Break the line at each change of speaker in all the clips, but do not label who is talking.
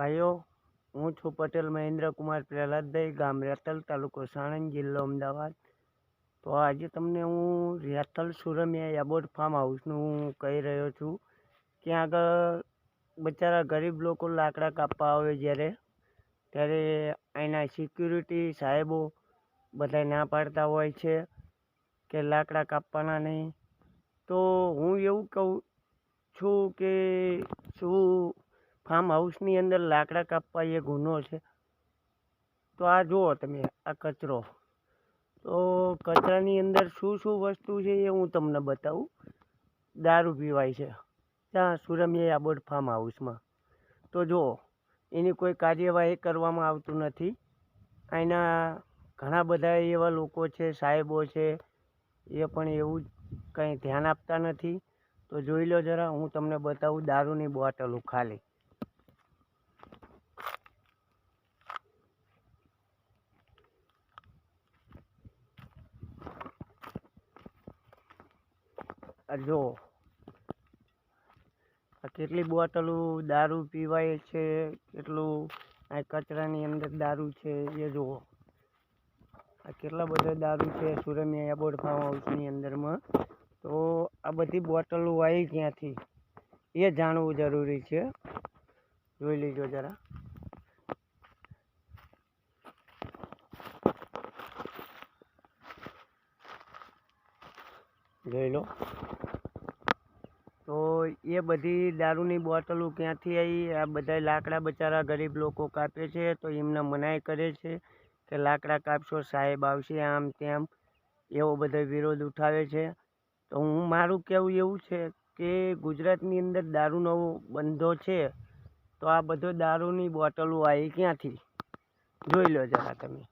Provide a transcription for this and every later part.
ભાઈઓ, હું છું પટેલ મહેન્દ્ર કુમાર પ્રહલાદભાઈ, ગામ રેથલ, તાલુકો સાણંદ, જિલ્લો અમદાવાદ. તો આજે તમને હું રેથલ સુરમિયા એબોર્ડ ફાર્મ હાઉસનું હું કહી રહ્યો છું. ત્યાં આગળ બચારા ગરીબ લોકો લાકડા કાપવા આવે ત્યારે અહીંના સિક્યુરિટી સાહેબો બધા ના પાડતા હોય છે કે લાકડા કાપવાના નહીં. તો હું એવું કહું છું કે શું ફાર્મ હાઉસની અંદર લાકડા કાપવા એ ગુનો છે? તો આ જુઓ તમે, આ કચરો. તો કચરાની અંદર શું શું વસ્તુ છે એ હું તમને બતાવું. દારૂ પીવાય છે ત્યાં સુરમિયા એબોર્ડ ફાર્મ હાઉસમાં. તો જુઓ, એની કોઈ કાર્યવાહી કરવામાં આવતું નથી. અહીંના ઘણા બધા એવા લોકો છે, સાહેબો છે, એ પણ એવું કંઈ ધ્યાન આપતા નથી. તો જોઈ લો જરા, હું તમને બતાવું દારૂની બોટલો ખાલી. જો આ કેટલી બોટલો દારૂ પીવાય છે, કેટલું આ કચરાની અંદર દારૂ છે એ જુઓ. આ કેટલા બધા દારૂ છે સુરમિયા એબોર્ડ ફાર્મ હાઉસની અંદરમાં. તો આ બધી બોટલો આવી ક્યાંથી એ જાણવું જરૂરી છે. જોઈ લીજો જરા. જોઈ લો. તો એ બધી દારૂની બોટલો ક્યાંથી આવી? આ બધા લાકડા બચારા ગરીબ લોકો કાપે છે તો એમને મનાઈ કરે છે કે લાકડા કાપશો સાહેબ આવશે, આમ તેમ એવો બધો વિરોધ ઉઠાવે છે. તો મારું કહેવું એવું છે કે ગુજરાતની અંદર દારૂનો બંધો છે, તો આ બધો દારૂની બોટલો આવી ક્યાંથી? જોઈ લો જરા તમે.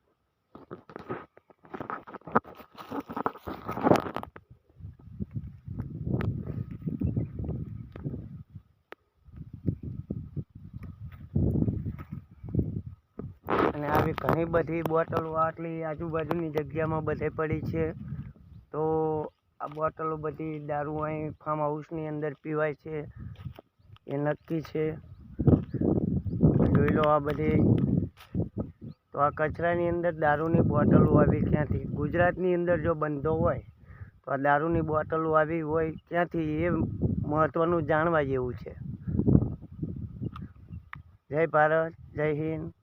અને આવી ઘણી બધી બોટલો આટલી આજુબાજુની જગ્યામાં બધે પડી છે. તો આ બોટલો બધી દારૂ અહીં ફાર્મ હાઉસની અંદર પીવાય છે એ નક્કી છે. જોઈ લો આ બધી. તો આ કચરાની અંદર દારૂની બોટલો આવી ક્યાંથી? ગુજરાતની અંદર જો બંધો હોય તો આ દારૂની બોટલો આવી હોય ક્યાંથી, એ મહત્ત્વનું જાણવા જેવું છે. જય ભારત, જય હિન્દ.